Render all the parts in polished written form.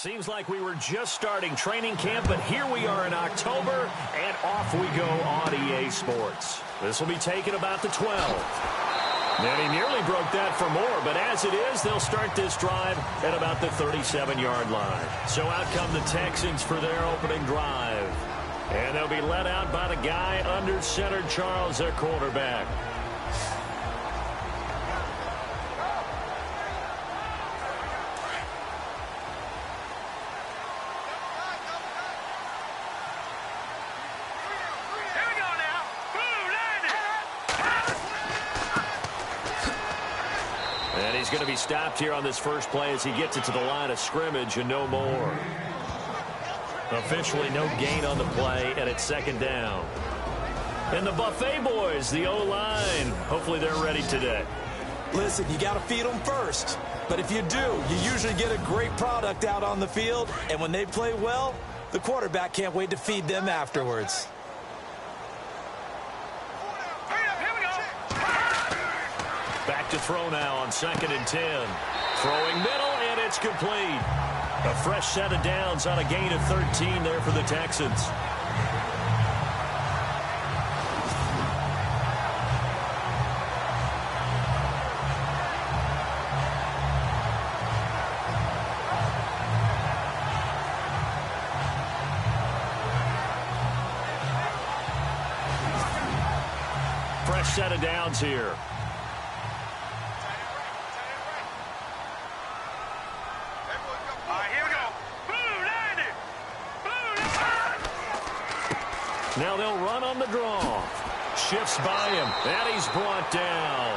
Seems like we were just starting training camp, but here we are in October, and off we go on EA Sports. This will be taken about the 12. And he nearly broke that for more, but as it is, they'll start this drive at about the 37-yard line. So out come the Texans for their opening drive. And they'll be led out by the guy under center, Charles, their quarterback. And he's going to be stopped here on this first play as he gets it to the line of scrimmage and no more. Officially no gain on the play, and it's second down. And the Buffet boys, the O-line, hopefully they're ready today. Listen, you got to feed them first. But if you do, you usually get a great product out on the field. And when they play well, the quarterback can't wait to feed them afterwards. Back to throw now on 2nd and 10. Throwing middle, and it's complete. A fresh set of downs on a gain of 13 there for the Texans. Fresh set of downs here. Now they'll run on the draw. Shifts by him, and he's brought down.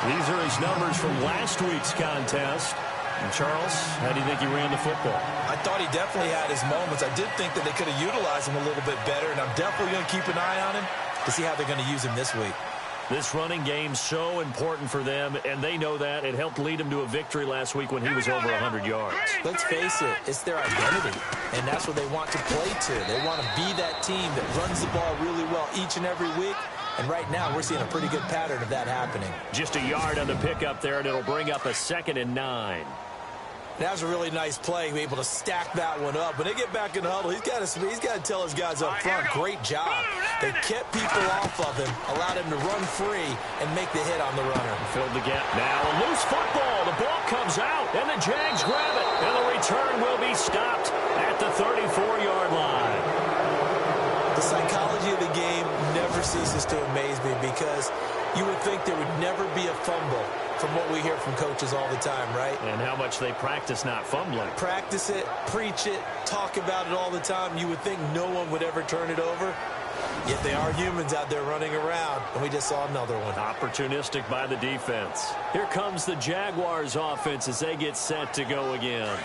These are his numbers from last week's contest. And Charles, how do you think he ran the football? I thought he definitely had his moments. I did think that they could have utilized him a little bit better, and I'm definitely going to keep an eye on him to see how they're going to use him this week. This running game's so important for them, and they know that. It helped lead them to a victory last week when he was over 100 yards. Let's face it, it's their identity, and that's what they want to play to. They want to be that team that runs the ball really well each and every week, and right now we're seeing a pretty good pattern of that happening. Just a yard on the pickup there, and it'll bring up a 2nd and 9. That was a really nice play, able to stack that one up. When they get back in the huddle, he's got to tell his guys up front, great job. They kept people off of him, allowed him to run free, and make the hit on the runner. Filled the gap. Now a loose football. The ball comes out, and the Jags grab it. And the return will be stopped at the 34-yard line. The psychology of the game never ceases to amaze me because you would think there would never be a fumble from what we hear from coaches all the time, right? And how much they practice not fumbling. Practice it, preach it, talk about it all the time. You would think no one would ever turn it over. Yet they are humans out there running around, and we just saw another one. Opportunistic by the defense. Here comes the Jaguars offense as they get set to go again.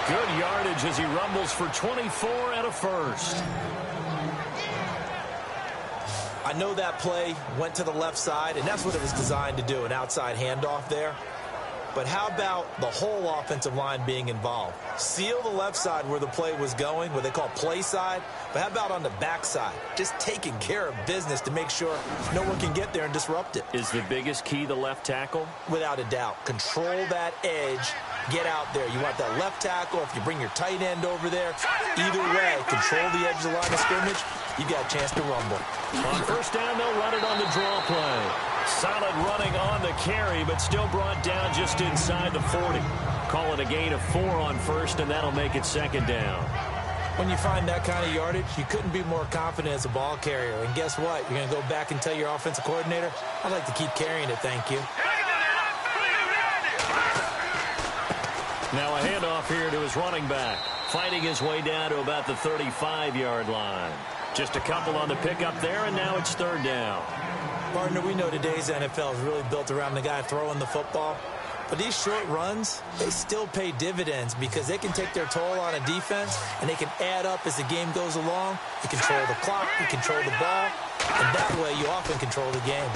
Good yardage as he rumbles for 24 and a first. I know that play went to the left side, and that's what it was designed to do, an outside handoff there. But how about the whole offensive line being involved? Seal the left side where the play was going, what they call play side. But how about on the back side? Just taking care of business to make sure no one can get there and disrupt it. Is the biggest key the left tackle? Without a doubt. Control that edge. Get out there. You want that left tackle. If you bring your tight end over there, either way, control the edge of the line of scrimmage, you got a chance to rumble. On first down, they'll run it on the draw play. Solid running on the carry, but still brought down just inside the 40. Call it a gain of 4 on first, and that'll make it second down. When you find that kind of yardage, you couldn't be more confident as a ball carrier. And guess what? You're going to go back and tell your offensive coordinator, I'd like to keep carrying it, thank you. Now a handoff here to his running back. Fighting his way down to about the 35-yard line. Just a couple on the pickup there, and now it's third down. Partner, we know today's NFL is really built around the guy throwing the football. But these short runs, they still pay dividends because they can take their toll on a defense, and they can add up as the game goes along. You control the clock, you control the ball, and that way you often control the game.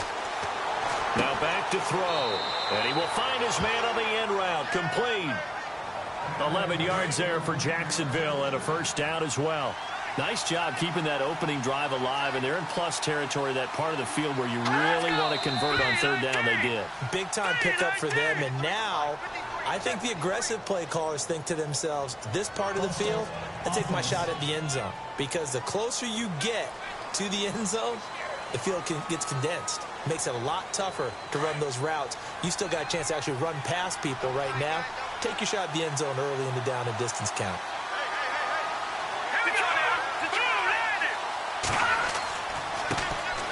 Now back to throw, and he will find his man on the end route, complete. 11 yards there for Jacksonville and a first down as well. Nice job keeping that opening drive alive, and they're in plus territory, that part of the field where you really want to convert on third down. They did. Big-time pickup for them, and now I think the aggressive play callers think to themselves, this part of the field, I take my shot at the end zone, because the closer you get to the end zone, the field gets condensed. Makes it a lot tougher to run those routes. You still got a chance to actually run past people right now. Take your shot at the end zone early in the down and distance count.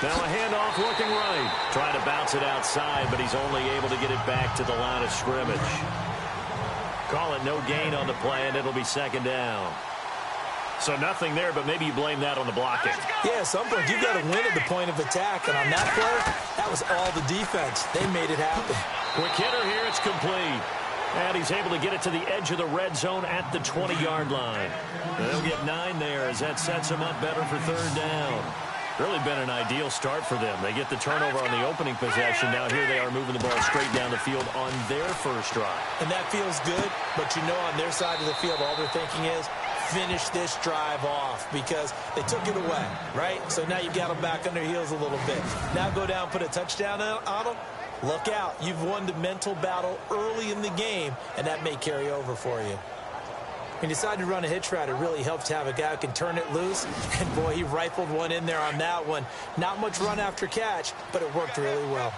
Now a handoff looking right. Trying to bounce it outside, but he's only able to get it back to the line of scrimmage. Call it no gain on the play, and it'll be second down. So nothing there, but maybe you blame that on the blocking. Yeah, at some point you've got to win at the point of attack, and on that play, that was all the defense. They made it happen. Quick hitter here, it's complete. And he's able to get it to the edge of the red zone at the 20-yard line. They'll get 9 there as that sets them up better for third down. Really been an ideal start for them. They get the turnover on the opening possession. Now here they are moving the ball straight down the field on their first drive. And that feels good, but you know on their side of the field all they're thinking is finish this drive off because they took it away, right? So now you've got them back on their heels a little bit. Now go down, put a touchdown on them. Look out. You've won the mental battle early in the game, and that may carry over for you. When you decide to run a hitch route, it really helps to have a guy who can turn it loose. And, boy, he rifled one in there on that one. Not much run after catch, but it worked really well.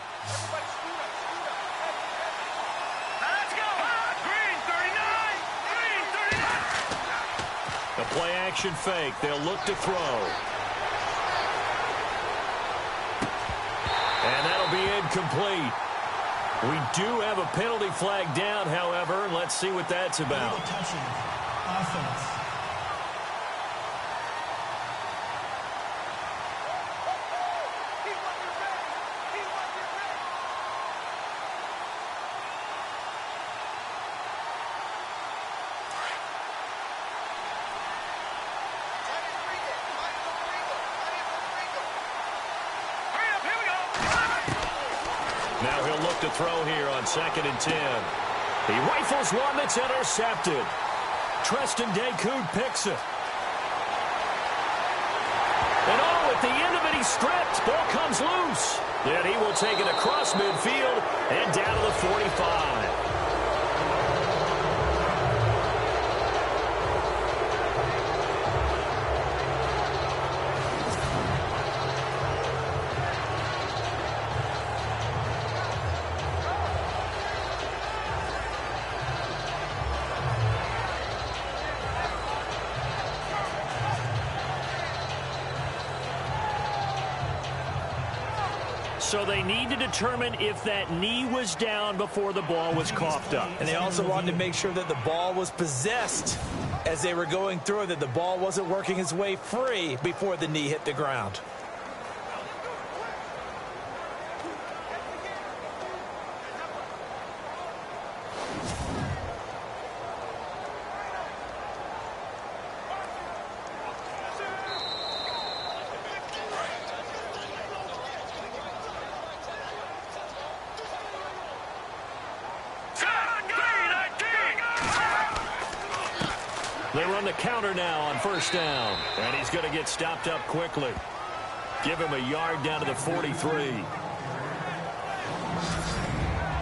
The play-action fake. They'll look to throw. And that'll be incomplete. We do have a penalty flag down, however. Let's see what that's about. Offense. Now he'll look to throw here on 2nd and 10. He rifles one that's intercepted. Treston Decoud picks it. And oh, at the end of it, he's stripped. Ball comes loose. Then he will take it across midfield and down to the 45. So they need to determine if that knee was down before the ball was coughed up. And they also wanted to make sure that the ball was possessed as they were going through, that the ball wasn't working its way free before the knee hit the ground. They run the counter now on first down. And he's going to get stopped up quickly. Give him a yard down to the 43.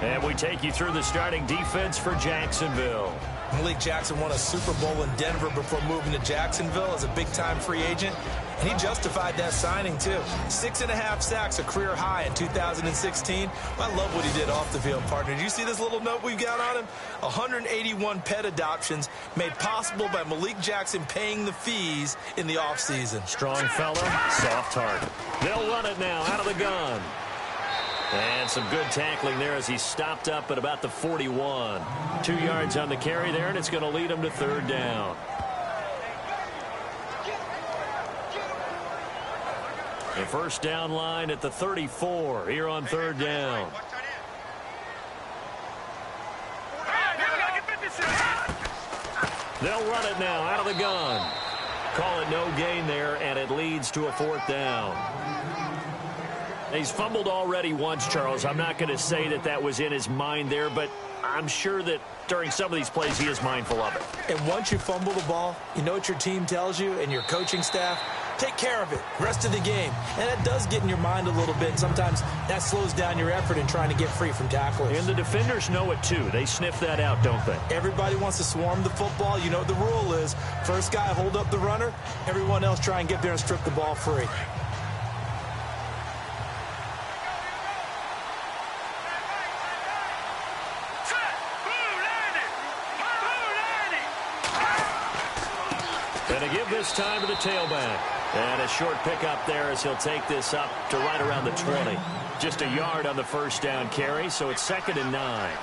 And we take you through the starting defense for Jacksonville. Malik Jackson won a Super Bowl in Denver before moving to Jacksonville as a big-time free agent. And he justified that signing, too. 6.5 sacks, a career high in 2016. I love what he did off the field, partner. Did you see this little note we've got on him? 181 pet adoptions made possible by Malik Jackson paying the fees in the offseason. Strong fella, soft heart. They'll run it now out of the gun. And some good tackling there as he stopped up at about the 41. 2 yards on the carry there, and it's going to lead him to third down. The first down line at the 34 here on third down. They'll run it now out of the gun. Call it no gain there, and it leads to a fourth down. He's fumbled already once, Charles. I'm not going to say that that was in his mind there, but I'm sure that during some of these plays he is mindful of it. And once you fumble the ball, you know what your team tells you and your coaching staff? Take care of it rest of the game. And that does get in your mind a little bit. And sometimes that slows down your effort in trying to get free from tacklers. And the defenders know it too. They sniff that out, don't they? Everybody wants to swarm the football. You know what the rule is. First guy hold up the runner. Everyone else try and get there and strip the ball free. And to give this time to the tailback. And a short pickup there as he'll take this up to right around the 20. Just a yard on the first down carry, so it's 2nd and 9.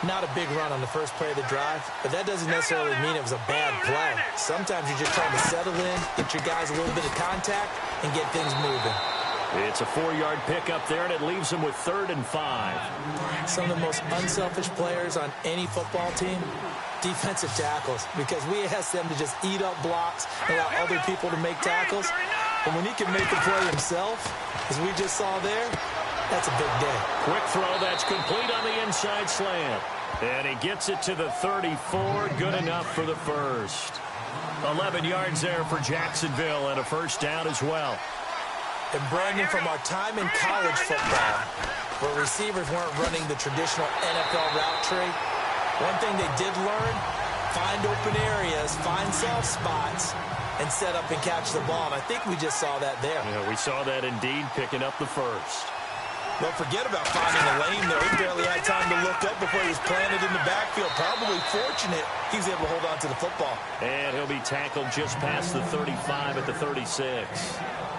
Not a big run on the first play of the drive, but that doesn't necessarily mean it was a bad play. Sometimes you're just trying to settle in, get your guys a little bit of contact, and get things moving. It's a 4-yard pickup there, and it leaves them with 3rd and 5. Some of the most unselfish players on any football team, defensive tackles, because we ask them to just eat up blocks and allow other people to make tackles. And when he can make the play himself, as we just saw there, that's a big day. Quick throw, that's complete on the inside slant. And he gets it to the 34, good enough for the first. 11 yards there for Jacksonville, and a first down as well. And Brandon, from our time in college football, where receivers weren't running the traditional NFL route tree, one thing they did learn, find open areas, find soft spots, and set up and catch the ball. And I think we just saw that there. Yeah, we saw that indeed, picking up the first. Don't forget about finding the lane there. He barely had time to look up before he was planted in the backfield. Probably fortunate he was able to hold on to the football. And he'll be tackled just past the 35 at the 36.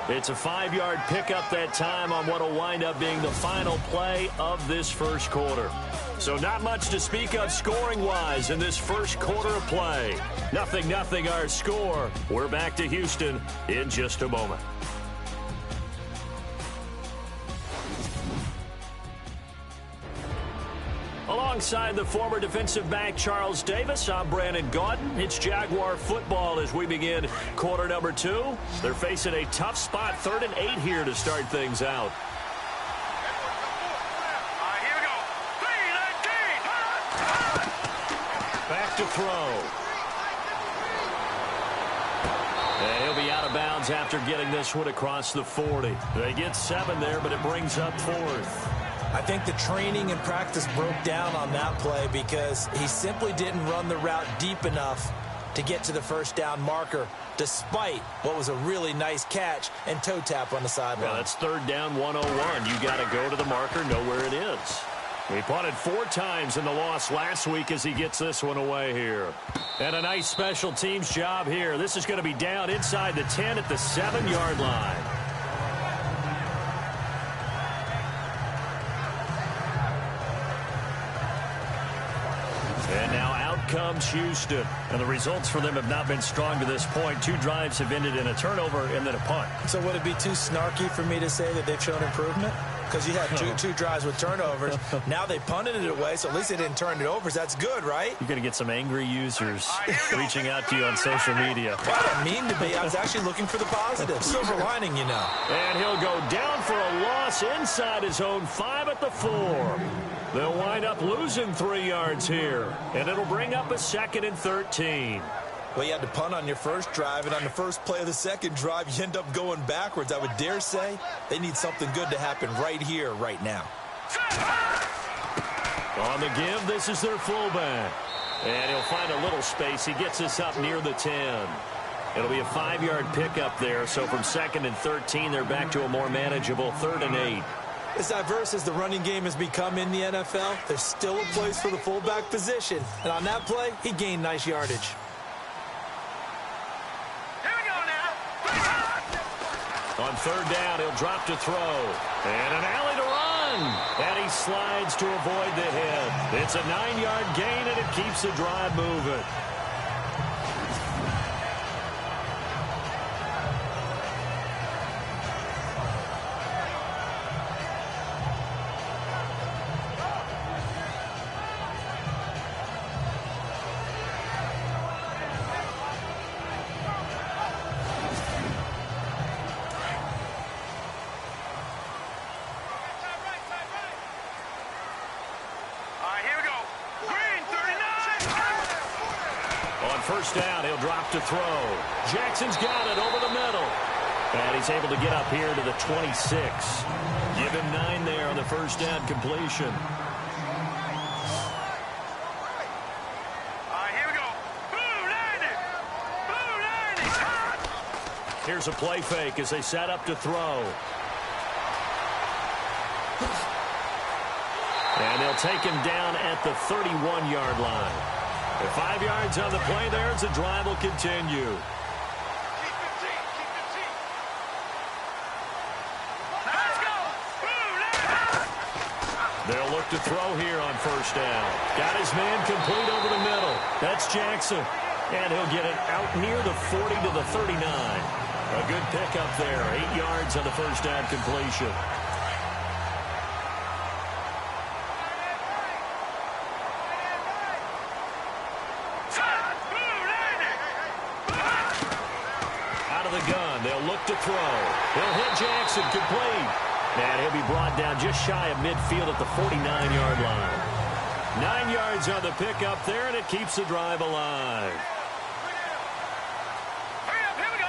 It's a 5-yard pickup that time on what will wind up being the final play of this first quarter. So not much to speak of scoring-wise in this first quarter of play. 0-0 our score. We're back to Houston in just a moment. Alongside the former defensive back Charles Davis, I'm Brandon Gaudin. It's Jaguar football as we begin quarter number 2. They're facing a tough spot, 3rd and 8 here to start things out. Here we go. 3-19. Back to throw. And he'll be out of bounds after getting this one across the 40. They get 7 there, but it brings up 4th. I think the training and practice broke down on that play because he simply didn't run the route deep enough to get to the first down marker, despite what was a really nice catch and toe tap on the sideline. Yeah, that's 3rd down 101. You got to go to the marker, know where it is. He punted 4 times in the loss last week as he gets this one away here. And a nice special teams job here. This is going to be down inside the 10 at the 7-yard line. And now out comes Houston. And the results for them have not been strong to this point. 2 drives have ended in a turnover and then a punt. So would it be too snarky for me to say that they've shown improvement? Because you had two drives with turnovers. Now they punted it away, so at least they didn't turn it over. That's good, right? You're going to get some angry users reaching out to you on social media. Well, I didn't mean to be. I was actually looking for the positive. Silver lining, you know. And he'll go down for a loss inside his own 5 at the 4. They'll wind up losing 3 yards here. And it'll bring up a 2nd and 13. Well, you had to punt on your first drive, and on the first play of the second drive, you end up going backwards. I would dare say they need something good to happen right here, right now. On the give, this is their fullback. And he'll find a little space. He gets us up near the 10. It'll be a 5-yard pickup there. So from 2nd and 13, they're back to a more manageable 3rd and 8. As diverse as the running game has become in the NFL, there's still a place for the fullback position. And on that play, he gained nice yardage. On 3rd down, he'll drop to throw. And an alley to run. And he slides to avoid the hit. It's a 9-yard gain, and it keeps the drive moving. first down, he'll drop to throw. Jackson's got it over the middle. And he's able to get up here to the 26. Give him 9 there on the first down completion. Here we go. Blue landing. Blue landing. Here's a play fake as they set up to throw. And they'll take him down at the 31-yard line. With 5 yards on the play there as the drive will continue. They'll look to throw here on first down. Got his man complete over the middle. That's Jackson. And he'll get it out near the 40 to the 39. A good pickup there. 8 yards on the first down completion. Out of the gun. They'll look to throw. He'll hit Jackson complete. And he'll be brought down just shy of midfield at the 49-yard line. 9 yards on the pickup there, and it keeps the drive alive. Here we go.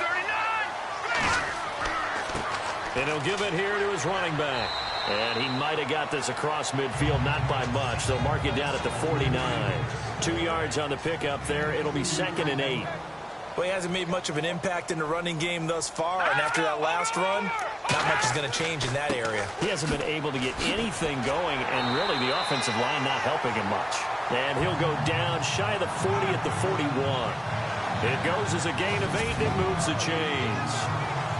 39. And he'll give it here to his running back. And he might have got this across midfield, not by much. They'll mark it down at the 49. 2 yards on the pickup there. It'll be 2nd and 8. Well, he hasn't made much of an impact in the running game thus far, and after that last run, not much is going to change in that area. He hasn't been able to get anything going, and really the offensive line not helping him much. And he'll go down shy of the 40 at the 41. It goes as a gain of 8, and it moves the chains.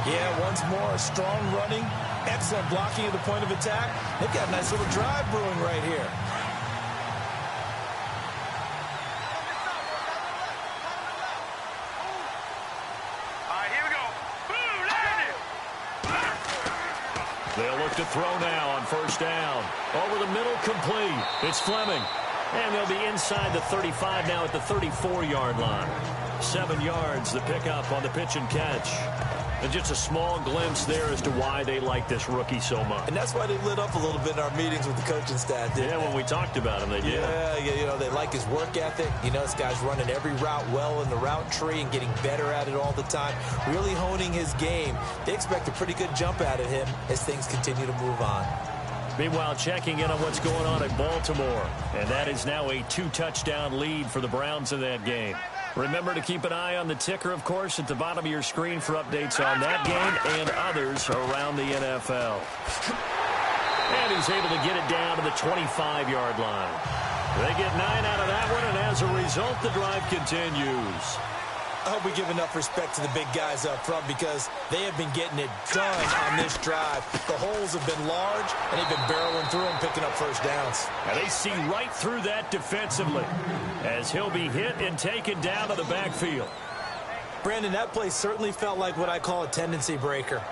Yeah, once more, strong running, excellent blocking at the point of attack. They've got a nice little drive brewing right here. They'll look to throw now on first down. Over the middle, complete. It's Fleming. And they'll be inside the 35 now at the 34-yard line. 7 yards, the pickup on the pitch and catch. And just a small glimpse there as to why they like this rookie so much. And that's why they lit up a little bit in our meetings with the coaching staff, didn't they? When we talked about him, they did. Yeah, you know, they like his work ethic. You know, this guy's running every route well in the route tree and getting better at it all the time, really honing his game. They expect a pretty good jump out of him as things continue to move on. Meanwhile, checking in on what's going on at Baltimore. And that is now a 2-touchdown lead for the Browns in that game. Remember to keep an eye on the ticker, of course, at the bottom of your screen for updates on that game and others around the NFL. And he's able to get it down to the 25-yard line. They get 9 out of that one, and as a result, the drive continues. I hope we give enough respect to the big guys up front because they have been getting it done on this drive. The holes have been large, and they've been barreling through them, picking up first downs. And they see right through that defensively as he'll be hit and taken down to the backfield. Brandon, that play certainly felt like what I call a tendency breaker.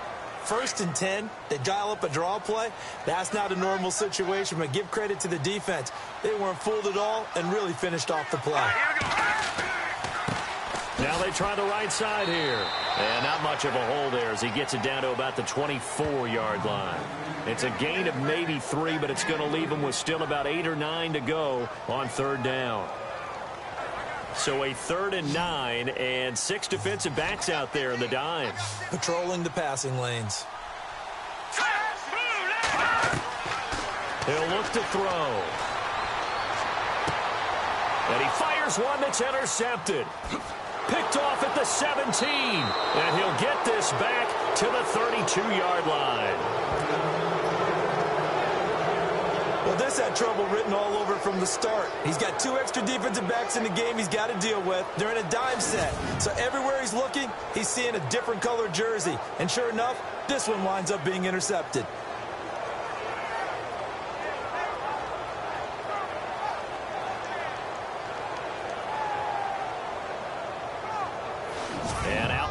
1st and 10, they dial up a draw play. That's not a normal situation, but give credit to the defense. They weren't fooled at all and really finished off the play. Now they try the right side here. And not much of a hole there as he gets it down to about the 24-yard line. It's a gain of maybe 3, but it's going to leave him with still about 8 or 9 to go on 3rd down. So a 3rd and 9 and 6 defensive backs out there in the dime. Patrolling the passing lanes. He'll look to throw. And he fires one that's intercepted. Picked off at the 17. And he'll get this back to the 32-yard line. Well, this had trouble written all over from the start. He's got 2 extra defensive backs in the game he's got to deal with. They're in a dime set. So everywhere he's looking, he's seeing a different color jersey. And sure enough, this one winds up being intercepted.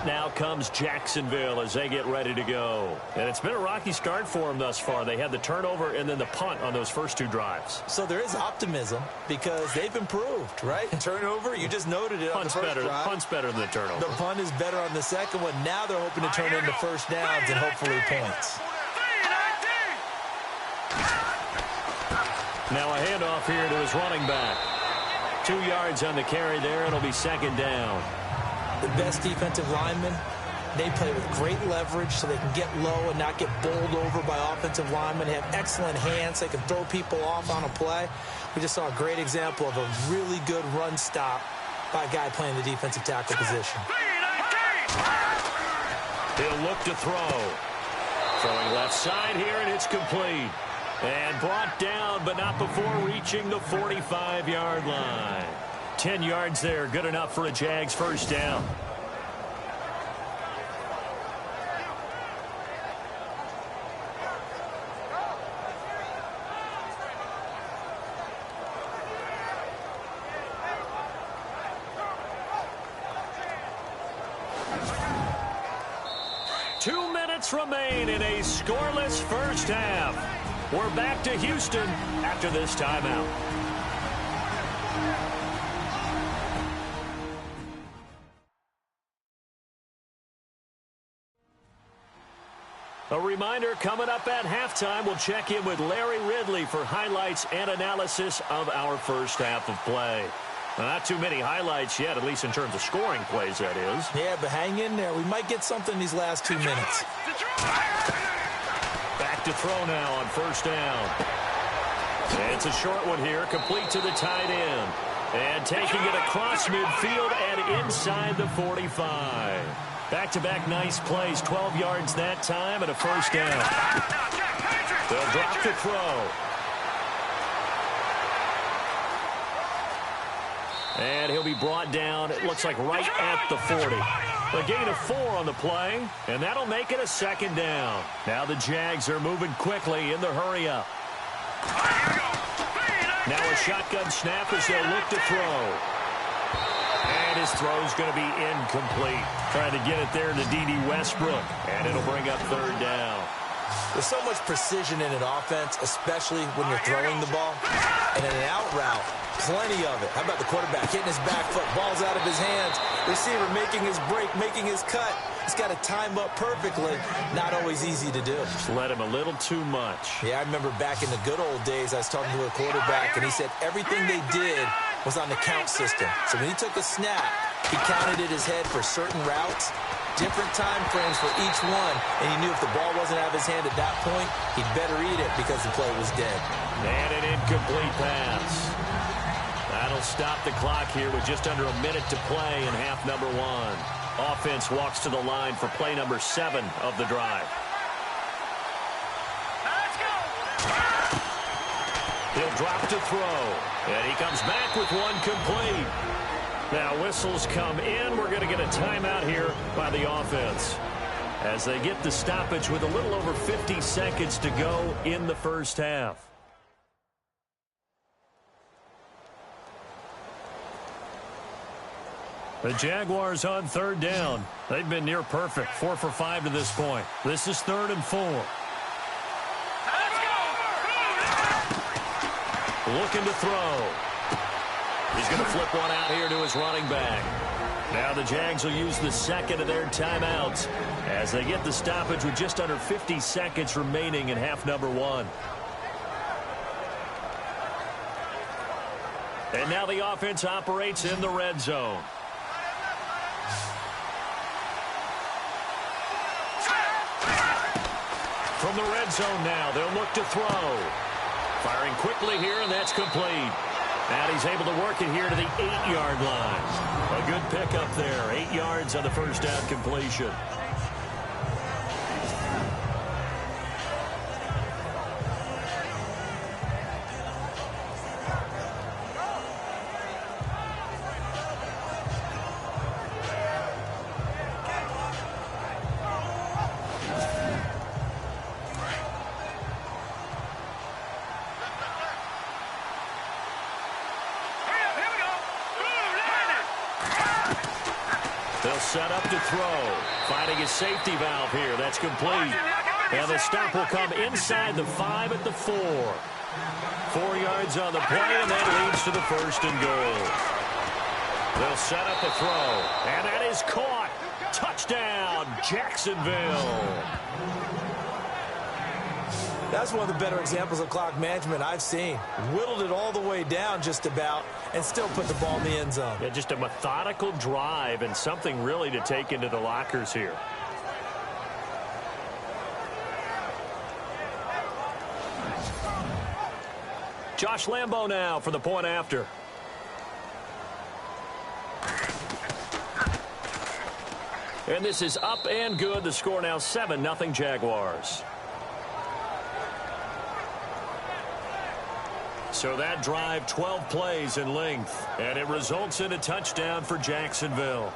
Now comes Jacksonville as they get ready to go. And it's been a rocky start for them thus far. They had the turnover and then the punt on those first 2 drives. So there is optimism because they've improved, right? Turnover, you just noted it on the first drive. Punt's better than the turnover. The punt is better on the second one. Now they're hoping to turn into first downs and hopefully points. Now a handoff here to his running back. 2 yards on the carry there. It'll be second down. The best defensive linemen, they play with great leverage so they can get low and not get bowled over by offensive linemen. They have excellent hands. They can throw people off on a play. We just saw a great example of a really good run stop by a guy playing the defensive tackle position. He'll look to throw. Throwing left side here, and it's complete. And brought down, but not before reaching the 45-yard line. 10 yards there, good enough for a Jags first down. Remain in a scoreless first half. We're back to Houston after this timeout. A reminder, coming up at halftime, we'll check in with Larry Ridley for highlights and analysis of our first half of play. Not too many highlights yet, at least in terms of scoring plays, that is. Yeah, but hang in there. We might get something these last 2 minutes. Back to throw now on first down. It's a short one here, complete to the tight end. And taking it across midfield and inside the 45. Back-to-back nice plays, 12 yards that time and a first down. They'll drop to throw. And he'll be brought down, it looks like right at the 40. A gain of 4 on the play, and that'll make it a second down. Now the Jags are moving quickly in the hurry-up. Now a shotgun snap as they'll look to throw. And his throw's going to be incomplete. Trying to get it there to D.D. Westbrook, and it'll bring up third down. There's so much precision in an offense, especially when you're throwing the ball. And in an out route, plenty of it. How about the quarterback hitting his back foot, ball's out of his hands, receiver making his break, making his cut. He's got to time up perfectly. Not always easy to do. Just let him a little too much. Yeah, I remember back in the good old days, I was talking to a quarterback, and he said everything they did was on the count system. So when he took a snap, he counted in his head for certain routes, different time frames for each one, and he knew if the ball wasn't out of his hand at that point, he'd better eat it because the play was dead. And an incomplete pass. That'll stop the clock here with just under a minute to play in half number 1. Offense walks to the line for play number 7 of the drive. Let's go. He'll drop to throw. And he comes back with one complete. Now whistles come in. We're going to get a timeout here by the offense as they get the stoppage with a little over 50 seconds to go in the first half. The Jaguars on third down. They've been near perfect, 4 for 5 to this point. This is 3rd and 4. Looking to throw. He's going to flip one out here to his running back. Now the Jags will use the second of their timeouts as they get the stoppage with just under 50 seconds remaining in half number 1. And now the offense operates in the red zone. From the red zone now, they'll look to throw. Firing quickly here, and that's complete. And he's able to work it here to the 8-yard line. A good pickup there, 8 yards on the first down completion. They'll set up to throw. Finding his safety valve here. That's complete. And the stop will come inside the 5 at the 4. 4 yards on the play, and that leads to the 1st and goal. They'll set up a throw. And that is caught. Touchdown, Jacksonville. That's one of the better examples of clock management I've seen. Whittled it all the way down just about and still put the ball in the end zone. Yeah, just a methodical drive and something really to take into the lockers here. Josh Lambo now for the point after. And this is up and good. The score now 7-0 Jaguars. So that drive, 12 plays in length, and it results in a touchdown for Jacksonville.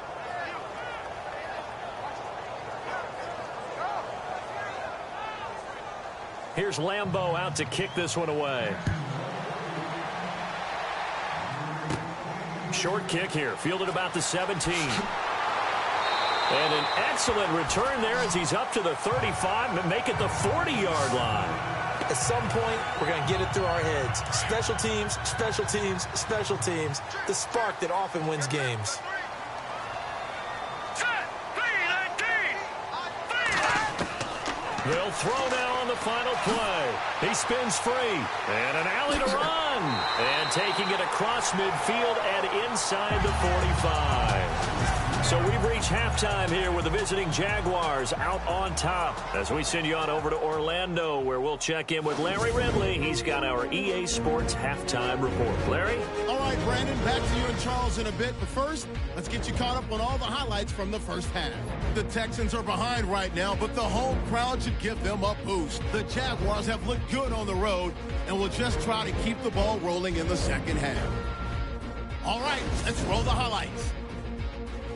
Here's Lambo out to kick this one away. Short kick here, fielded about the 17. And an excellent return there as he's up to the 35 and make it the 40-yard line. At some point, we're going to get it through our heads. Special teams, special teams, special teams. The spark that often wins games. They'll throw now on the final play. He spins free. And an alley to run. And taking it across midfield and inside the 45. So we've reached halftime here with the visiting Jaguars out on top as we send you on over to Orlando where we'll check in with Larry Ridley. He's got our EA Sports halftime report. Larry? All right, Brandon, back to you and Charles in a bit. But first, let's get you caught up on all the highlights from the first half. The Texans are behind right now, but the home crowd should give them a boost. The Jaguars have looked good on the road and will just try to keep the ball rolling in the second half. All right, let's roll the highlights.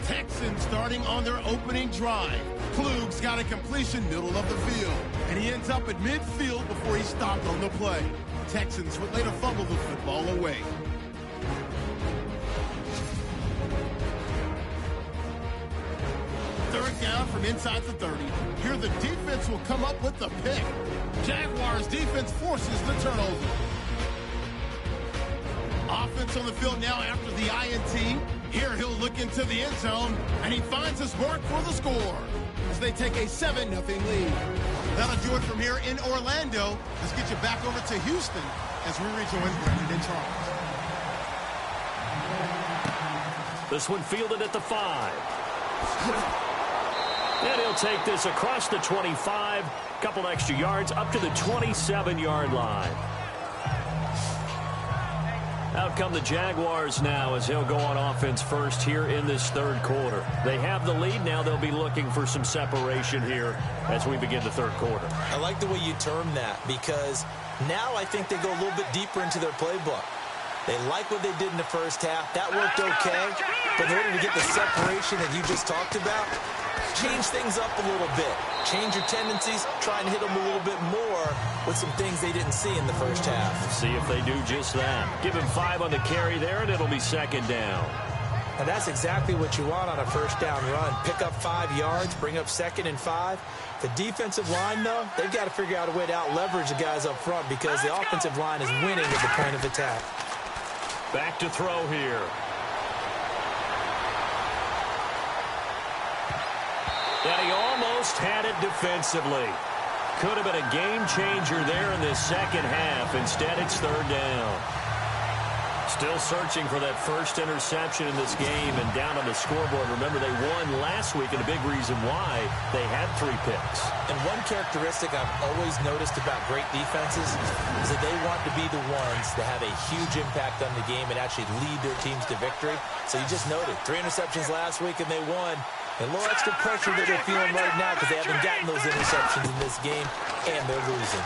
Texans starting on their opening drive. Klug's got a completion middle of the field, and he ends up at midfield before he stopped on the play. Texans would later fumble the football away. Third down from inside the 30. Here the defense will come up with the pick. Jaguars defense forces the turnover. Offense on the field now after the INT. Here he'll look into the end zone, and he finds his mark for the score as they take a 7-0 lead. That'll do it from here in Orlando. Let's get you back over to Houston as we rejoin Brandon and Charles. This one fielded at the 5. And he'll take this across the 25, couple extra yards up to the 27-yard line. Out come the Jaguars now as he'll go on offense first here in this third quarter. They have the lead. Now they'll be looking for some separation here as we begin the third quarter. I like the way you term that because now I think they go a little bit deeper into their playbook. They like what they did in the first half. That worked okay. But in order to get the separation that you just talked about, change things up a little bit. Change your tendencies. Try and hit them a little bit more with some things they didn't see in the first half. See if they do just that. Give him 5 on the carry there, and it'll be second down. And that's exactly what you want on a first down run. Pick up 5 yards, bring up 2nd and 5. The defensive line, though, they've got to figure out a way to out-leverage the guys up front because the offensive line is winning at the point of attack. Back to throw here. And he almost had it defensively. Could have been a game changer there in this second half. Instead, it's third down. Still searching for that first interception in this game and down on the scoreboard. Remember, they won last week, and a big reason why they had 3 picks. And one characteristic I've always noticed about great defenses is that they want to be the ones that have a huge impact on the game and actually lead their teams to victory. So you just noted 3 interceptions last week, and they won. And a little extra pressure that they're feeling right now because they haven't gotten those interceptions in this game, and they're losing.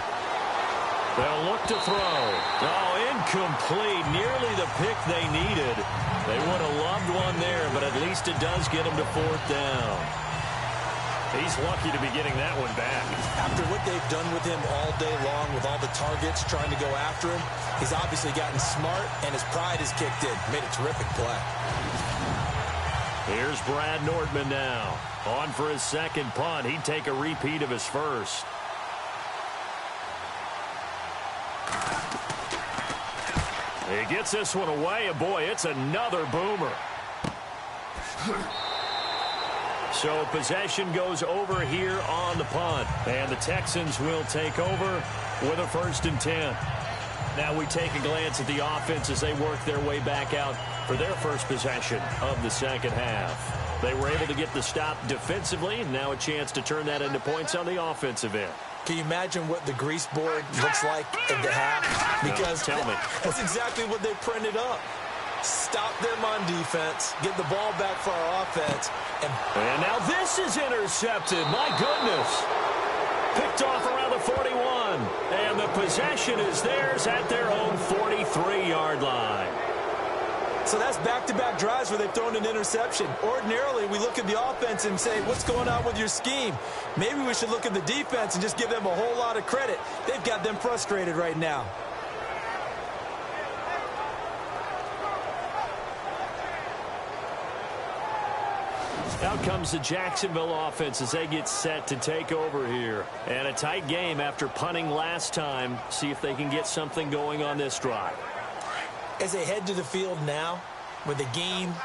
They'll look to throw. Oh, incomplete. Nearly the pick they needed. They would have loved one there, but at least it does get them to 4th down. He's lucky to be getting that one back. After what they've done with him all day long with all the targets trying to go after him, he's obviously gotten smart, and his pride has kicked in. Made a terrific play. Here's Brad Nordman now. On for his second punt. He'd take a repeat of his first. He gets this one away, and boy, it's another boomer. So possession goes over here on the punt. And the Texans will take over with a 1st and 10. Now we take a glance at the offense as they work their way back out for their first possession of the second half. They were able to get the stop defensively, and now a chance to turn that into points on the offensive end. Can you imagine what the grease board looks like at the half? Because tell me. That's exactly what they printed up. Stop them on defense, get the ball back for our offense. And now this is intercepted. My goodness. Picked off around the 41. And the possession is theirs at their own 43-yard line. So that's back-to-back drives where they've thrown an interception. Ordinarily, we look at the offense and say, what's going on with your scheme? Maybe we should look at the defense and just give them a whole lot of credit. They've got them frustrated right now. Out comes the Jacksonville offense as they get set to take over here. And a tight game after punting last time. See if they can get something going on this drive. As they head to the field now, with the game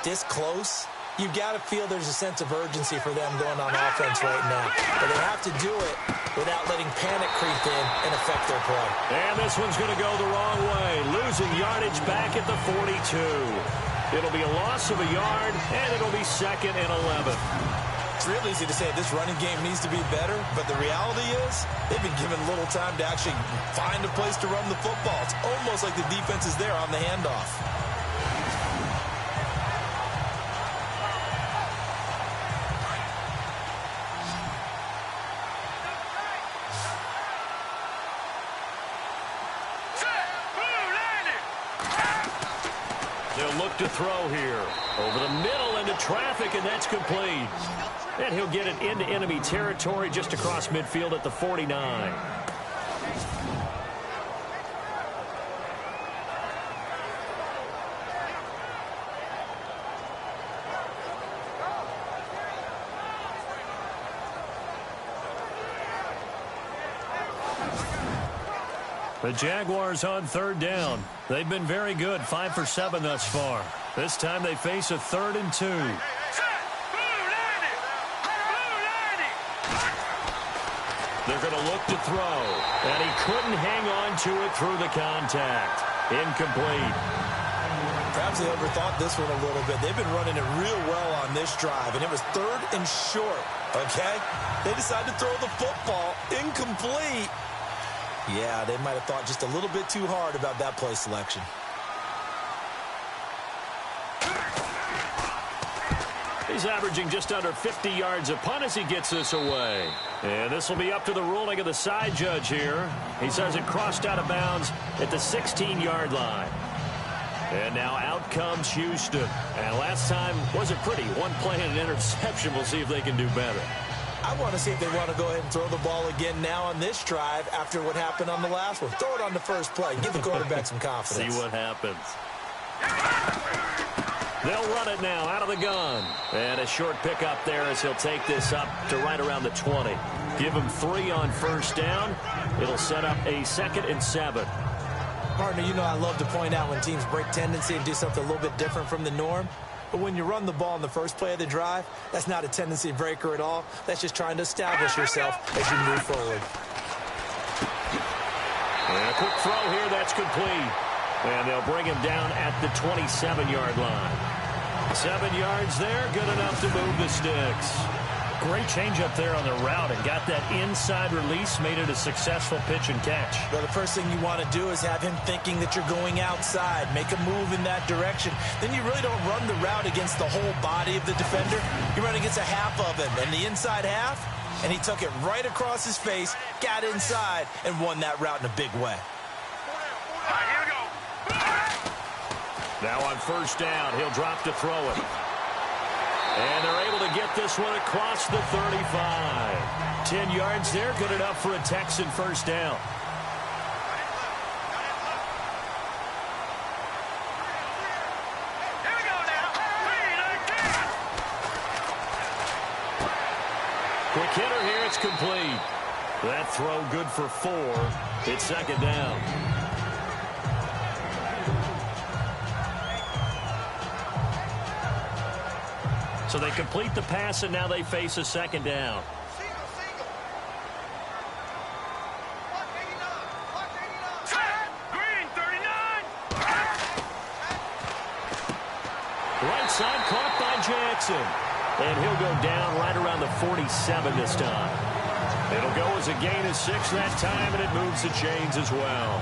this close, you've got to feel there's a sense of urgency for them going on offense right now. But they have to do it without letting panic creep in and affect their play. And this one's going to go the wrong way. Losing yardage back at the 42. It'll be a loss of a yard, and it'll be 2nd and 11. It's real easy to say this running game needs to be better, but the reality is they've been given little time to actually find a place to run the football. It's almost like the defense is there on the handoff. They'll look to throw here. Over the middle into traffic, and that's complete. And he'll get it into enemy territory just across midfield at the 49. The Jaguars on 3rd down. They've been very good, 5 for 7 thus far. This time they face a 3rd and 2. They're going to look to throw, and he couldn't hang on to it through the contact. Incomplete. Perhaps they overthought this one a little bit. They've been running it real well on this drive, and it was 3rd and short, okay? They decided to throw the football. Incomplete. Yeah, they might have thought just a little bit too hard about that play selection. He's averaging just under 50 yards a punt as he gets this away. And this will be up to the ruling of the side judge here. He says it crossed out of bounds at the 16-yard line. And now out comes Houston. And last time wasn't pretty. One play and an interception. We'll see if they can do better. I want to see if they want to go ahead and throw the ball again now on this drive after what happened on the last one. Throw it on the first play. Give the quarterback some confidence. See what happens. They'll run it now out of the gun. And a short pickup there as he'll take this up to right around the 20. Give him 3 on 1st down. It'll set up a 2nd and 7. Partner, you know I love to point out when teams break tendency and do something a little bit different from the norm. But when you run the ball in the first play of the drive, that's not a tendency breaker at all. That's just trying to establish yourself as you move forward. And a quick throw here, that's complete. And they'll bring him down at the 27-yard line. 7 yards there, good enough to move the sticks. Great change up there on the route and got that inside release, made it a successful pitch and catch. Well, the first thing you want to do is have him thinking that you're going outside, make a move in that direction. Then you really don't run the route against the whole body of the defender. You run against a half of him, and the inside half, and he took it right across his face, got inside, and won that route in a big way. All right, here we go. Now on 1st down, he'll drop to throw it. And they're able to get this one across the 35. 10 yards there, good enough for a Texan 1st down. Here we go now. 3, 19. Quick hitter here, it's complete. That throw good for 4. It's 2nd down. So they complete the pass, and now they face a 2nd down. Single. 189. outside, caught by Jackson. And he'll go down right around the 47 this time. It'll go as a gain of 6 that time, and it moves the chains as well.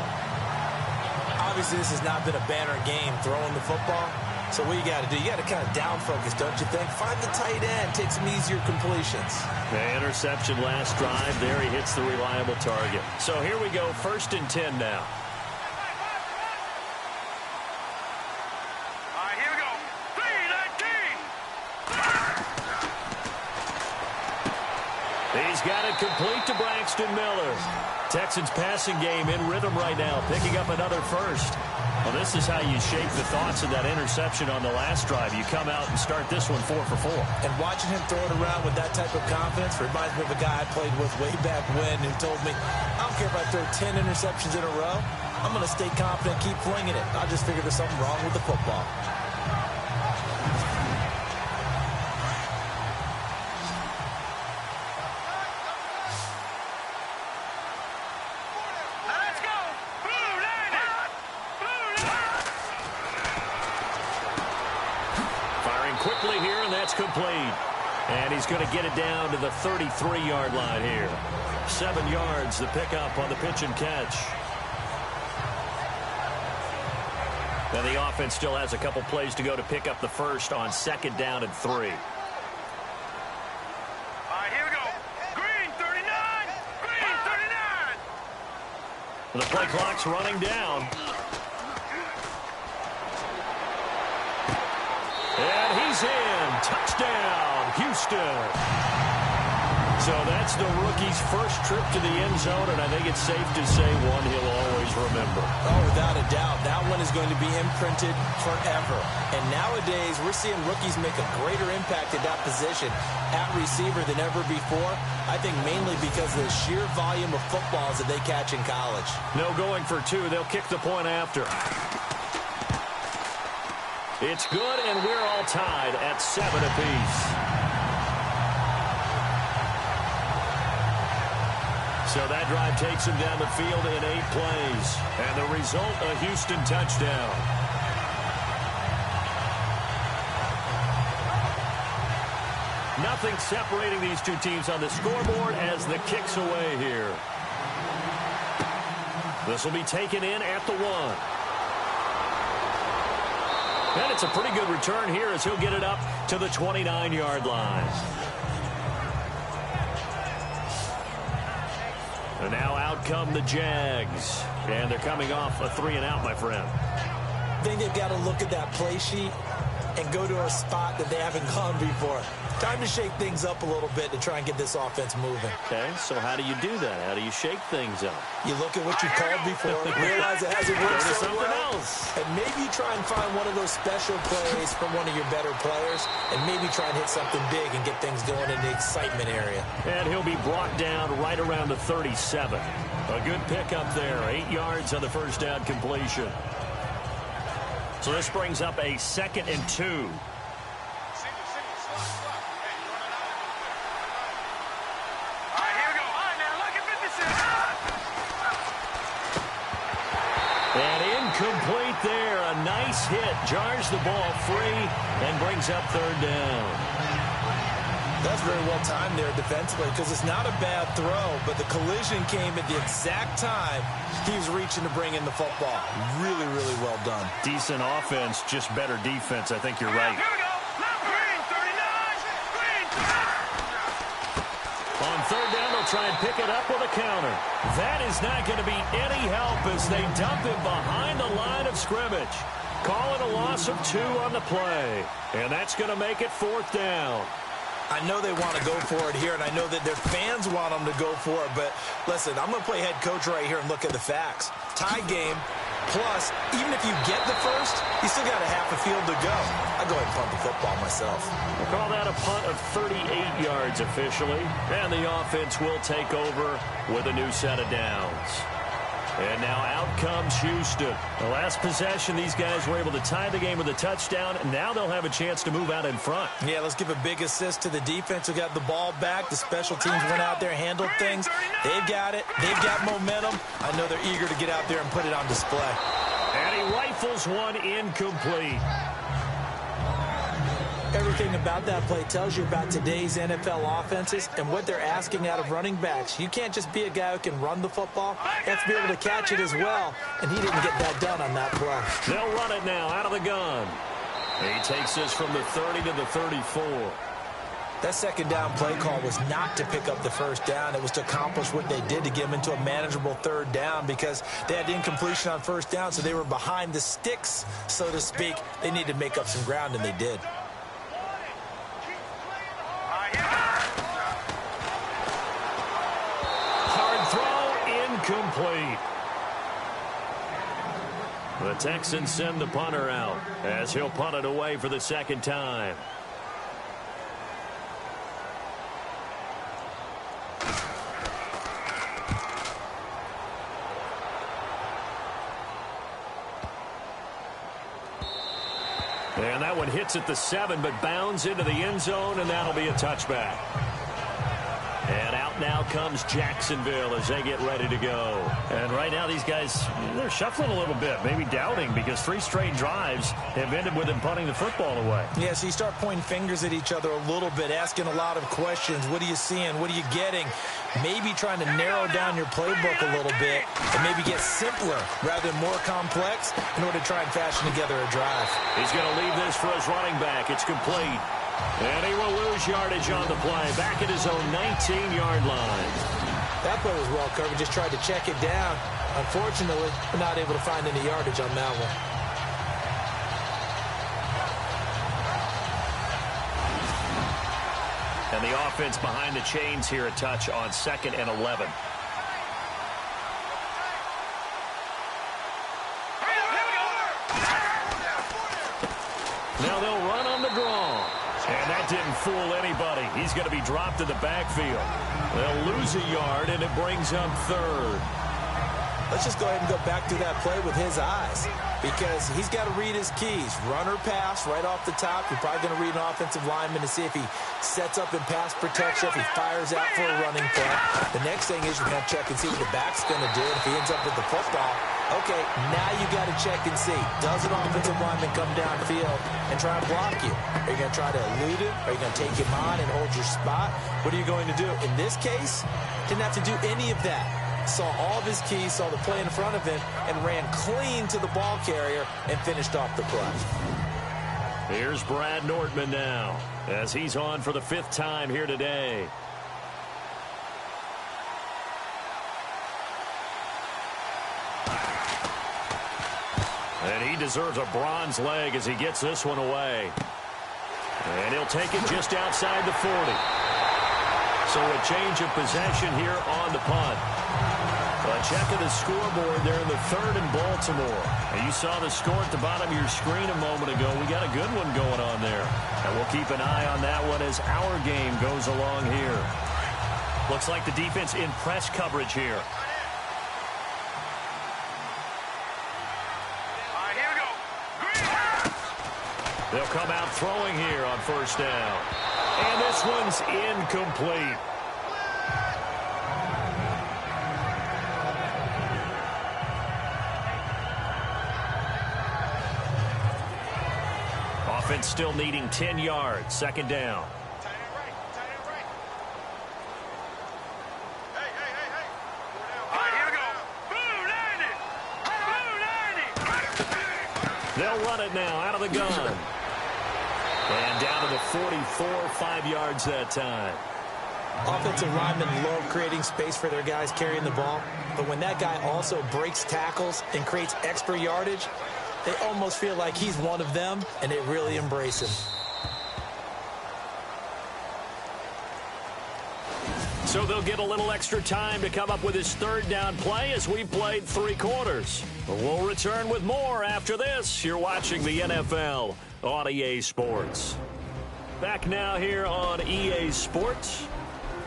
Obviously, this has not been a banner game throwing the football. So what you got to do, you got to kind of down focus, don't you think? Find the tight end, take some easier completions. The interception last drive. There he hits the reliable target. So here we go, 1st and 10 now. All right, here we go. 3-19. He's got it complete to Braxton Miller. Texans passing game in rhythm right now, picking up another first. Well, this is how you shape the thoughts of that interception on the last drive. You come out and start this one 4 for 4. And watching him throw it around with that type of confidence reminds me of a guy I played with way back when who told me, I don't care if I throw 10 interceptions in a row. I'm going to stay confident, keep flinging it. I just figured there's something wrong with the football. Quickly here, and that's complete. And he's going to get it down to the 33-yard line here. 7 yards, the pickup on the pitch and catch. And the offense still has a couple plays to go to pick up the first on 2nd down and 3. All right, here we go. Green 39. Green 39. The play clock's running down. And he's in. Touchdown, Houston. So that's the rookie's first trip to the end zone, and I think it's safe to say one he'll always remember. Oh, without a doubt. That one is going to be imprinted forever. And nowadays, we're seeing rookies make a greater impact at that position at receiver than ever before. I think mainly because of the sheer volume of footballs that they catch in college. No going for 2. They'll kick the point after. It's good, and we're all tied at 7 apiece. So that drive takes him down the field in 8 plays. And the result, a Houston touchdown. Nothing separating these two teams on the scoreboard as the kick's away here. This will be taken in at the 1. And it's a pretty good return here as he'll get it up to the 29-yard line. And now out come the Jags. And they're coming off a 3-and-out, my friend. I think they've got to look at that play sheet and go to a spot that they haven't gone before. Time to shake things up a little bit to try and get this offense moving. Okay, so how do you do that? How do you shake things up? You look at what you called before, realize it hasn't worked so something well, else. and maybe try and find one of those special plays from one of your better players, and maybe try and hit something big and get things going in the excitement area. And he'll be brought down right around the 37. A good pickup there, 8 yards on the first down completion. So this brings up a 2nd and 2. And incomplete there. A nice hit. Jars the ball free and brings up 3rd down. That's very well timed there defensively because it's not a bad throw, but the collision came at the exact time he was reaching to bring in the football. Really, really well done. Decent offense, just better defense. I think you're right. Here we go. Green 39. Green 39. On 3rd down, they'll try and pick it up with a counter. That is not going to be any help as they dump him behind the line of scrimmage. Call it a loss of 2 on the play. And that's going to make it 4th down. I know they want to go for it here, and I know that their fans want them to go for it, but listen, I'm going to play head coach right here and look at the facts. Tie game, plus, even if you get the first, you still got a half a field to go. I'll go ahead and punt the football myself. We'll call that a punt of 38 yards officially, and the offense will take over with a new set of downs. And now out comes Houston. The last possession, these guys were able to tie the game with a touchdown, and now they'll have a chance to move out in front. Yeah, let's give a big assist to the defense who got the ball back. The special teams went out there, handled things. They've got it. They've got momentum. I know they're eager to get out there and put it on display. And he rifles one incomplete. Everything about that play tells you about today's NFL offenses and what they're asking out of running backs. You can't just be a guy who can run the football. You have to be able to catch it as well, and he didn't get that done on that play. They'll run it now out of the gun. He takes this from the 30 to the 34. That second down play call was not to pick up the first down. It was to accomplish what they did to get them into a manageable third down because they had incompletion on first down, so they were behind the sticks, so to speak. They needed to make up some ground, and they did. Complete. The Texans send the punter out as he'll punt it away for the second time. And that one hits at the 7, but bounds into the end zone, and that'll be a touchback. And out now comes Jacksonville as they get ready to go. And right now these guys, they're shuffling a little bit, maybe doubting, because 3 straight drives have ended with them punting the football away. Yeah, so you start pointing fingers at each other a little bit, asking a lot of questions. What are you seeing? What are you getting? Maybe trying to narrow down your playbook a little bit and maybe get simpler rather than more complex in order to try and fashion together a drive. He's going to leave this for his running back. It's complete. And he will lose yardage on the play. Back at his own 19-yard line. That play was well covered. Just tried to check it down. Unfortunately, we're not able to find any yardage on that one. And the offense behind the chains here a touch on 2nd and 11. Now they'll run on the draw. And that didn't fool anybody. He's going to be dropped in the backfield. They'll lose a yard, and it brings up 3rd. Let's just go ahead and go back to that play with his eyes because he's got to read his keys. Run or pass right off the top. You're probably going to read an offensive lineman to see if he sets up in pass protection, if he fires out for a running play. The next thing is you're going to check and see what the back's going to do. If he ends up with the football, okay, now you got to check and see. Does an offensive lineman come downfield and try and block you? Are you going to try to elude him? Are you going to take him on and hold your spot? What are you going to do? In this case, didn't have to do any of that. Saw all of his keys, saw the play in front of him, and ran clean to the ball carrier and finished off the play. Here's Brad Nordman now as he's on for the 5th time here today. And he deserves a bronze leg as he gets this one away. And he'll take it just outside the 40. So a change of possession here on the punt. A check of the scoreboard there in the 3rd in Baltimore. And you saw the score at the bottom of your screen a moment ago. We got a good one going on there. And we'll keep an eye on that one as our game goes along here. Looks like the defense in press coverage here. They'll come out throwing here on 1st down. And this one's incomplete. Offense still needing 10 yards. 2nd down. They'll run it now out of the gun. And down to the 44, 5 yards that time. Offensive linemen love creating space for their guys carrying the ball. But when that guy also breaks tackles and creates extra yardage, they almost feel like he's one of them, and they really embrace him. So they'll get a little extra time to come up with his 3rd down play as we've played 3 quarters. We'll return with more after this. You're watching the NFL on EA Sports. Back now here on EA Sports.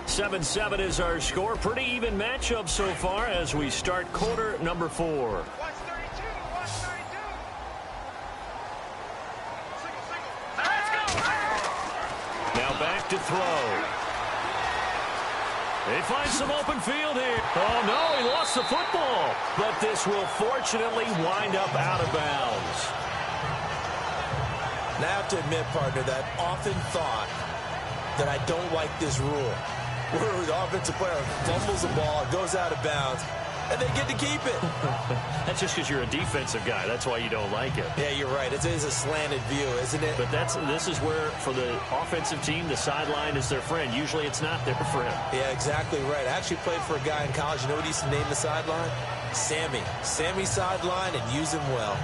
7-7 is our score. Pretty even matchup so far as we start quarter number 4. Now back to throw. They find some open field here. Oh, no, he lost the football. But this will fortunately wind up out of bounds. And I have to admit, partner, that I've often thought that I don't like this rule, where the offensive player fumbles the ball, goes out of bounds, and they get to keep it. That's just because you're a defensive guy. That's why you don't like it. Yeah, you're right. It is a slanted view, isn't it? But this is where, for the offensive team, the sideline is their friend. Usually it's not their friend. Yeah, exactly right. I actually played for a guy in college. You know what he used to name the sideline? Sammy. Sammy sideline, and use him well.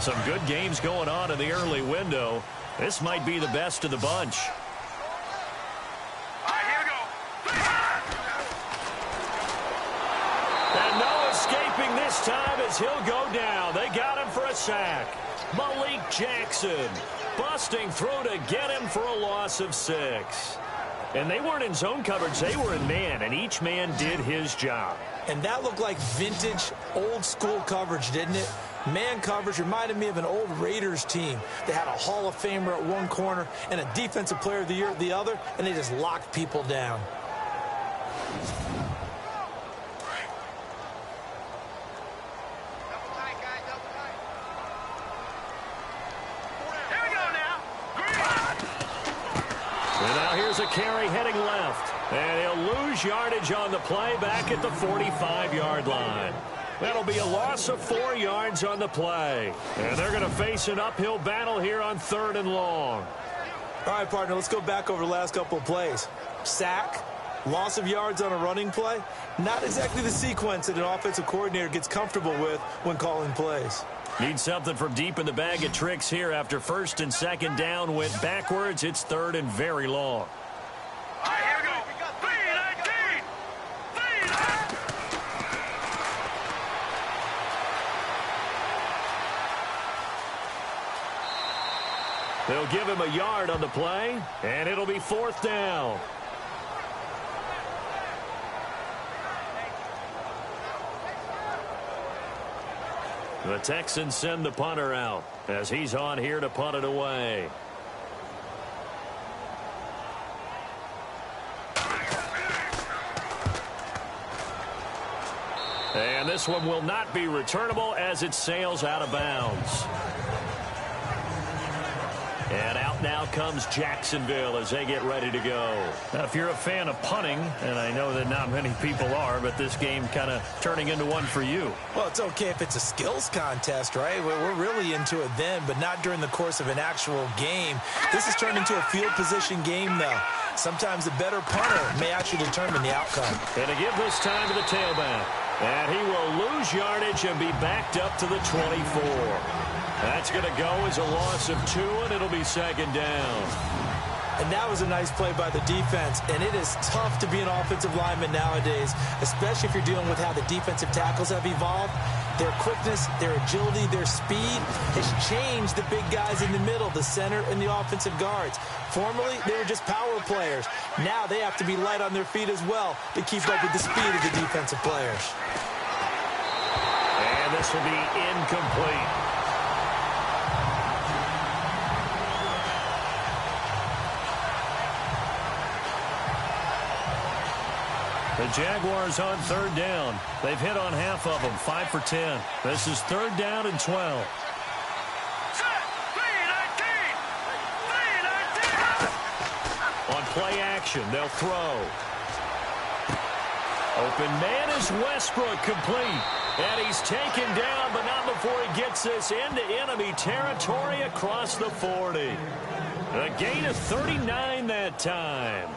Some good games going on in the early window. This might be the best of the bunch. And no escaping this time as he'll go down. They got him for a sack. Malik Jackson busting through to get him for a loss of 6. And they weren't in zone coverage. They were in man, and each man did his job. And that looked like vintage, old-school coverage, didn't it? Man coverage reminded me of an old Raiders team. They had a Hall of Famer at one corner and a Defensive Player of the Year at the other, and they just locked people down. And now here's a carry heading left. And he'll lose yardage on the play back at the 45-yard line. That'll be a loss of 4 yards on the play. And they're going to face an uphill battle here on 3rd and long. All right, partner, let's go back over the last couple of plays. Sack, loss of yards on a running play. Not exactly the sequence that an offensive coordinator gets comfortable with when calling plays. Need something from deep in the bag of tricks here after 1st and 2nd down went backwards. It's 3rd and very long. All right, here we go. 3-19. They'll give him a yard on the play, and it'll be 4th down. The Texans send the punter out as he's on here to punt it away. And this one will not be returnable as it sails out of bounds. And out now comes Jacksonville as they get ready to go. Now, if you're a fan of punting, and I know that not many people are, but this game kind of turning into one for you. Well, it's okay if it's a skills contest, right? We're really into it then, but not during the course of an actual game. This has turned into a field position game, though. Sometimes a better punter may actually determine the outcome. And to give this time to the tailback. And he will lose yardage and be backed up to the 24. That's going to go as a loss of 2, and it'll be 2nd down. And that was a nice play by the defense, and it is tough to be an offensive lineman nowadays, especially if you're dealing with how the defensive tackles have evolved. Their quickness, their agility, their speed has changed the big guys in the middle, the center, and the offensive guards. Formerly, they were just power players. Now they have to be light on their feet as well to keep up with the speed of the defensive players. And this will be incomplete. The Jaguars on 3rd down. They've hit on half of them, 5 for 10. This is 3rd down and 12. On play action, they'll throw. Open man is Westbrook, complete. And he's taken down, but not before he gets this into enemy territory across the 40. A gain of 39 that time.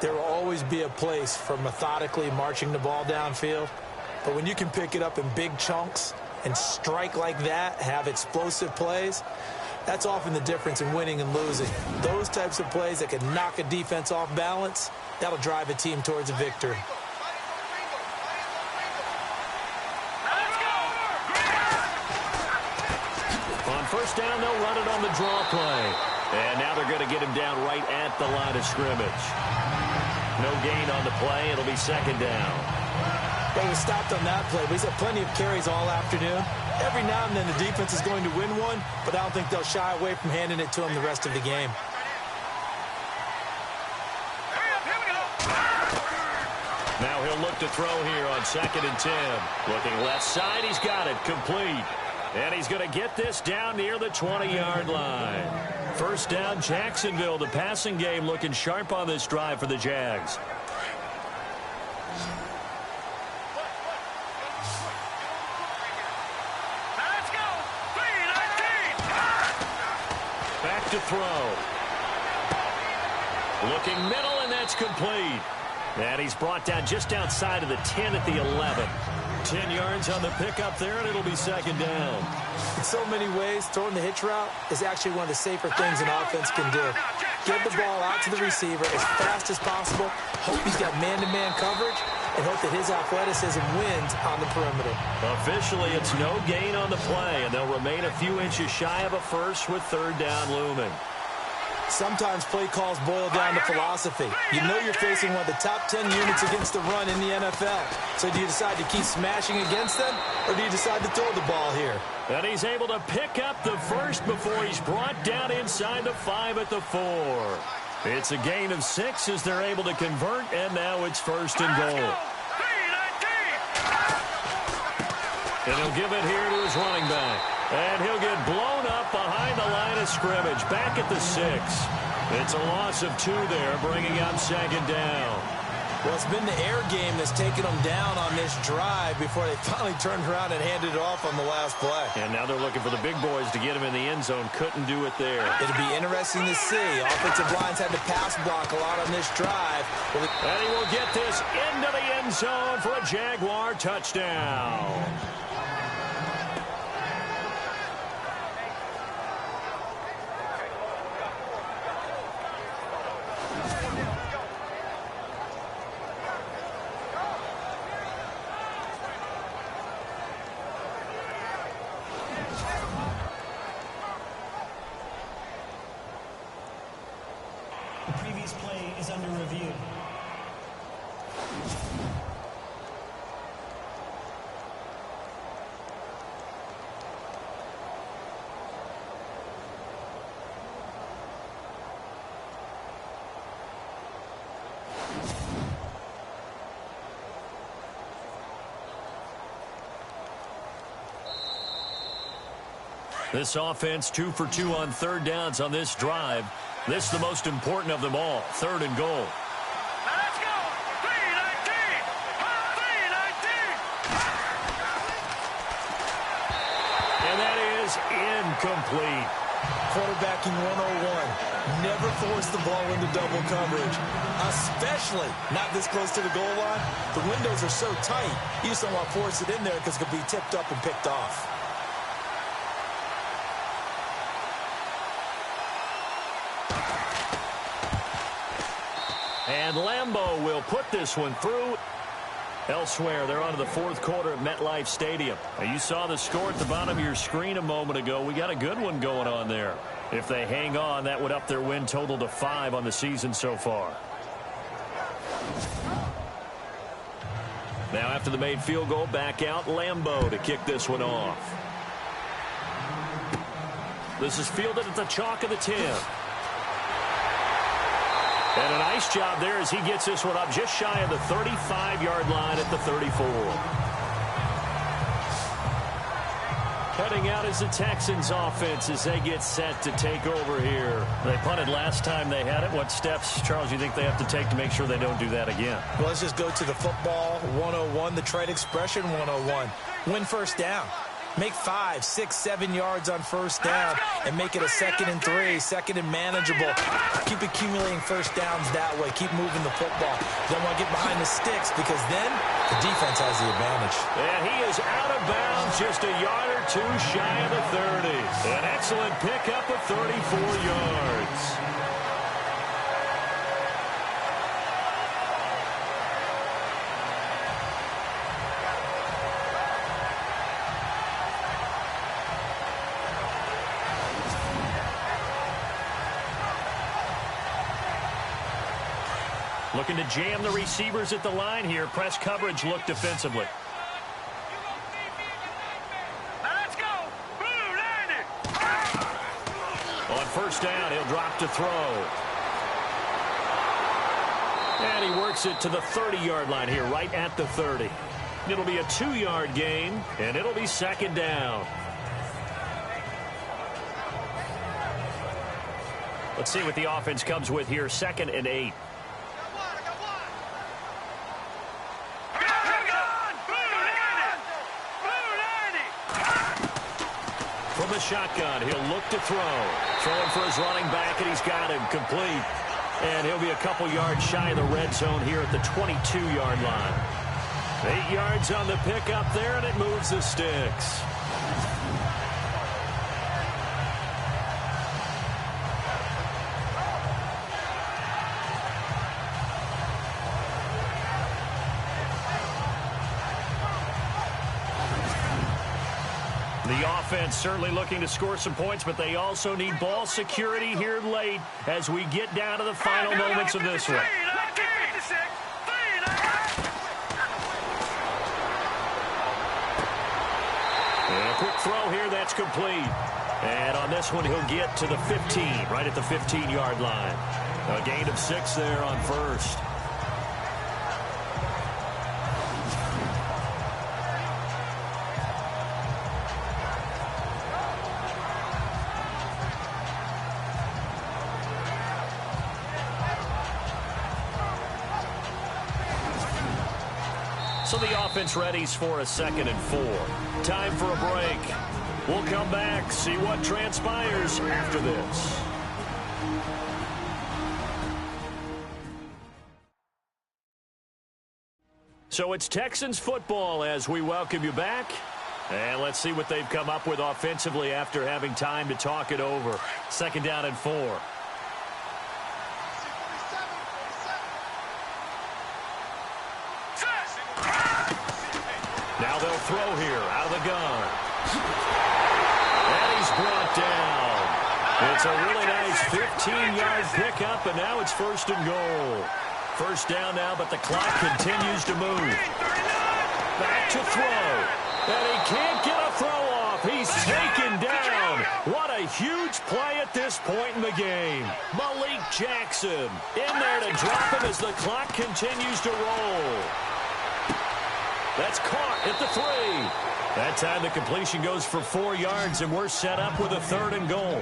There will always be a place for methodically marching the ball downfield. But when you can pick it up in big chunks and strike like that, have explosive plays, that's often the difference in winning and losing. Those types of plays that can knock a defense off balance, that'll drive a team towards a victory. On 1st down, they'll run it on the draw play. And now they're going to get him down right at the line of scrimmage. No gain on the play. It'll be 2nd down. They were stopped on that play, but he's had plenty of carries all afternoon. Every now and then the defense is going to win one, but I don't think they'll shy away from handing it to him the rest of the game. Now he'll look to throw here on 2nd and 10. Looking left side, he's got it, complete. And he's going to get this down near the 20-yard line. First down, Jacksonville. The passing game looking sharp on this drive for the Jags. Let's go. 3-19. Back to throw. Looking middle, and that's complete. And he's brought down just outside of the 10 at the 11. 10 yards on the pickup there, and it'll be 2nd down. In so many ways, throwing the hitch route is actually one of the safer things an offense can do. Get the ball out to the receiver as fast as possible, hope he's got man-to-man coverage, and hope that his athleticism wins on the perimeter. Officially, it's no gain on the play, and they'll remain a few inches shy of a first with 3rd down looming. Sometimes play calls boil down to philosophy. You know you're facing one of the top 10 units against the run in the NFL. So do you decide to keep smashing against them, or do you decide to throw the ball here? And he's able to pick up the first before he's brought down inside the 5 at the 4. It's a gain of 6 as they're able to convert, and now it's 1st and goal. And he'll give it here to his running back. And he'll get blown up behind the line of scrimmage, back at the 6. It's a loss of 2 there, bringing up 2nd down. Well, it's been the air game that's taken them down on this drive before they finally turned around and handed it off on the last play. And now they're looking for the big boys to get him in the end zone. Couldn't do it there. It'll be interesting to see. Offensive lines had to pass block a lot on this drive. And he will get this into the end zone for a Jaguar touchdown. The previous play is under review. This offense 2 for 2 on 3rd downs on this drive. This is the most important of them all, 3rd and goal. Let's go. 3-19. 3-19. And that is incomplete. Quarterbacking 101. Never force the ball into double coverage, especially not this close to the goal line. The windows are so tight, you just don't want to force it in there because it could be tipped up and picked off. And Lambeau will put this one through. Elsewhere, they're on to the 4th quarter of MetLife Stadium. Now, you saw the score at the bottom of your screen a moment ago. We got a good one going on there. If they hang on, that would up their win total to 5 on the season so far. Now, after the made field goal, back out Lambeau to kick this one off. This is fielded at the chalk of the 10. And a nice job there as he gets this one up just shy of the 35-yard line at the 34. Heading out is the Texans offense as they get set to take over here. They punted last time they had it. What steps, Charles, you think they have to take to make sure they don't do that again? Well, let's just go to the football 101, the trade expression 101. Win first down. Make 5, 6, 7 yards on first down and make it a 2nd and 3, 2nd and manageable. Keep accumulating first downs that way. Keep moving the football. Don't want to get behind the sticks because then the defense has the advantage. And he is out of bounds just a yard or 2 shy of the 30. An excellent pickup of 34 yards. Looking to jam the receivers at the line here. Press coverage look defensively. Let's go. Blue 90. On first down, he'll drop to throw. And he works it to the 30-yard line here, right at the 30. It'll be a 2-yard gain, and it'll be second down. Let's see what the offense comes with here, 2nd and 8. From the shotgun, he'll look to throw. Throwing for his running back, and he's got him complete. And he'll be a couple yards shy of the red zone here at the 22-yard line. 8 yards on the pickup there, and it moves the sticks. The offense certainly looking to score some points, but they also need ball security here late as we get down to the final moments of this one. And a quick throw here, that's complete. And on this one, he'll get to the 15, right at the 15-yard line. A gain of 6 there on first. So the offense readies for a 2nd and 4. Time for a break. We'll come back, see what transpires after this. So it's Texans football as we welcome you back. And let's see what they've come up with offensively after having time to talk it over. 2nd down and 4. Now they'll throw here out of the gun. And he's brought down. It's a really nice 15-yard pickup, and now it's 1st and goal. 1st down now, but the clock continues to move. Back to throw. And he can't get a throw off. He's taken down. What a huge play at this point in the game. Malik Jackson in there to drop him as the clock continues to roll. That's caught at the 3. That time the completion goes for 4 yards, and we're set up with a 3rd and goal.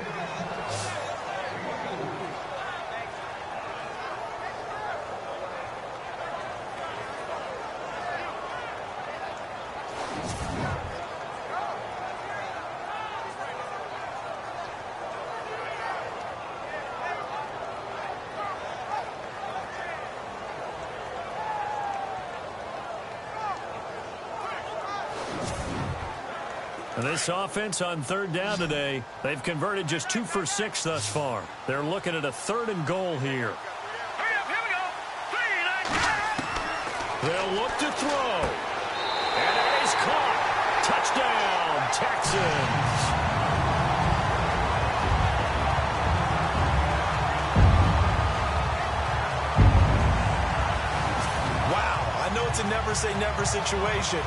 This offense on 3rd down today, they've converted just 2 for 6 thus far. They're looking at a 3rd and goal here. They'll look to throw. And it is caught. Touchdown, Texans. Wow, I know it's a never-say-never situation.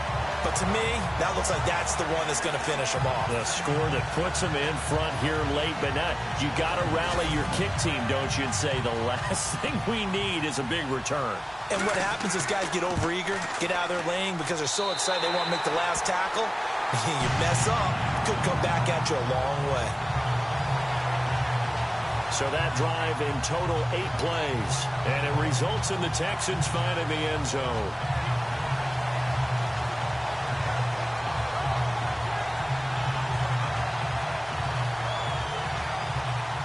But to me, that looks like that's the one that's going to finish them off. The score that puts them in front here late, but not. You got to rally your kick team, don't you, and say the last thing we need is a big return. And what happens is guys get overeager, get out of their lane because they're so excited they want to make the last tackle. You mess up, could come back at you a long way. So that drive in total 8 plays, and it results in the Texans finding the end zone.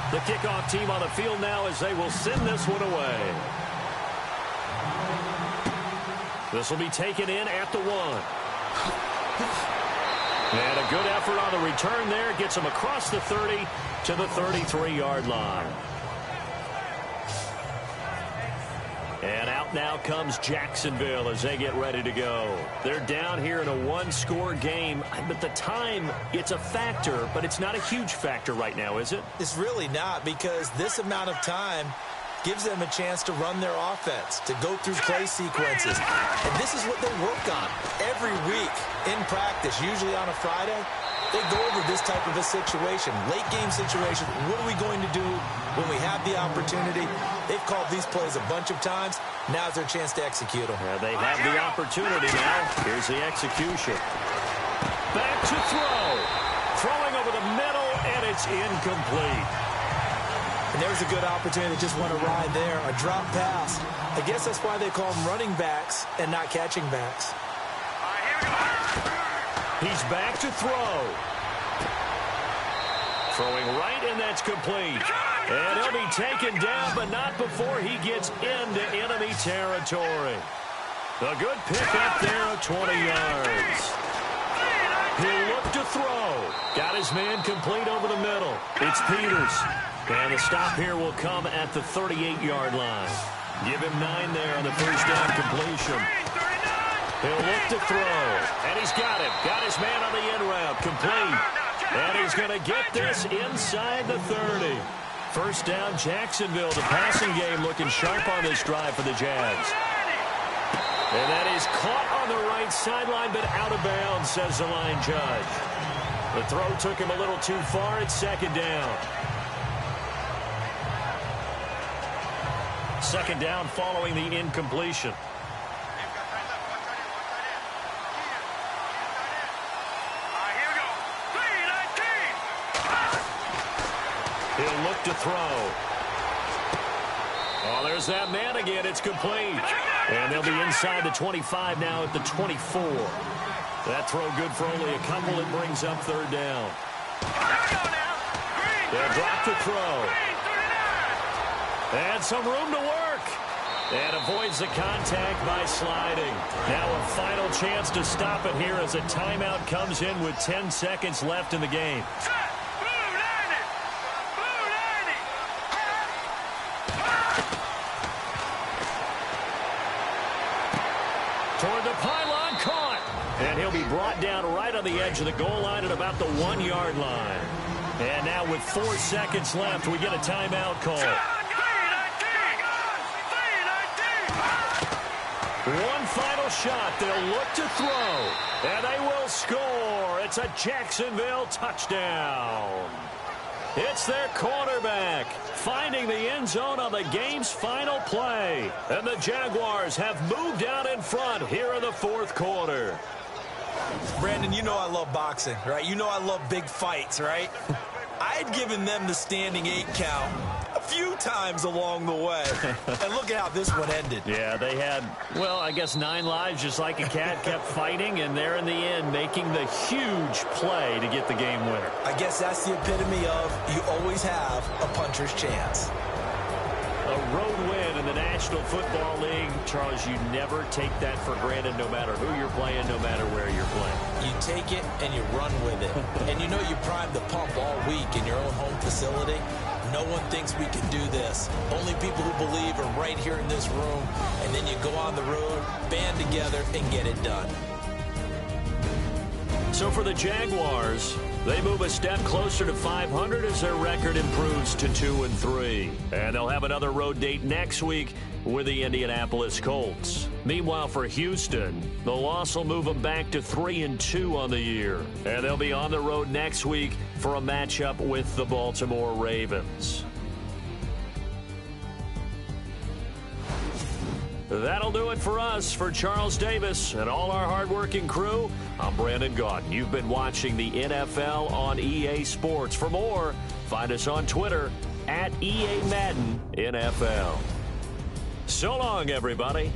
The kickoff team on the field now as they will send this one away. This will be taken in at the 1. And a good effort on the return there. Gets him across the 30 to the 33-yard line. And out now comes Jacksonville as they get ready to go. They're down here in a 1-score game. But the time, it's a factor, but it's not a huge factor right now, is it? It's really not, because this amount of time gives them a chance to run their offense, to go through play sequences. And this is what they work on every week in practice, usually on a Friday. They go over this type of a situation, late game situation. What are we going to do when we have the opportunity? They've called these plays a bunch of times. Now's their chance to execute them. Yeah, they have the opportunity now. Here's the execution. Back to throw. Throwing over the middle, and it's incomplete. And there's a good opportunity to just want to ride there. A drop pass. I guess that's why they call them running backs and not catching backs. He's back to throw. Throwing right, and that's complete. And he'll be taken down, but not before he gets into enemy territory. A good pickup there of 20 yards. He'll look to throw. Got his man complete over the middle. It's Peters. And the stop here will come at the 38-yard line. Give him 9 there on the first down completion. He'll look to throw, and he's got it. Got his man on the end route, complete. And he's going to get this inside the 30. First down, Jacksonville. The passing game looking sharp on this drive for the Jags. And that is caught on the right sideline, but out of bounds, says the line judge. The throw took him a little too far. It's second down. Second down following the incompletion. He'll look to throw. Oh, there's that man again. It's complete. And they'll be inside the 25 now at the 24. That throw good for only a couple. It brings up third down. They'll drop the throw. And some room to work. And avoids the contact by sliding. Now a final chance to stop it here as a timeout comes in with 10 seconds left in the game. Toward the pylon, caught. And he'll be brought down right on the edge of the goal line at about the 1-yard line. And now with 4 seconds left, we get a timeout call. One final shot. They'll look to throw. And they will score. It's a Jacksonville touchdown. It's their quarterback finding the end zone on the game's final play. And the Jaguars have moved out in front here in the fourth quarter. Brandon, you know I love boxing, right? You know I love big fights, right? I had given them the standing 8 count a few times along the way. And look at how this one ended. Yeah, they had, well, I guess 9 lives, just like a cat, kept fighting, and they're in the end making the huge play to get the game winner. I guess that's the epitome of you always have a puncher's chance. A road win in the National Football League. Charles, you never take that for granted no matter who you're playing, no matter where you're playing. You take it and you run with it. And you know you primed the pump all week in your own home facility. No one thinks we can do this. Only people who believe are right here in this room. And then you go on the road, band together, and get it done. So for the Jaguars, they move a step closer to 500 as their record improves to 2-3. And they'll have another road date next week with the Indianapolis Colts. Meanwhile, for Houston, the loss will move them back to 3-2 on the year. And they'll be on the road next week for a matchup with the Baltimore Ravens. That'll do it for us. For Charles Davis and all our hardworking crew, I'm Brandon Gaudin. You've been watching the NFL on EA Sports. For more, find us on Twitter @EA Madden NFL. So long, everybody.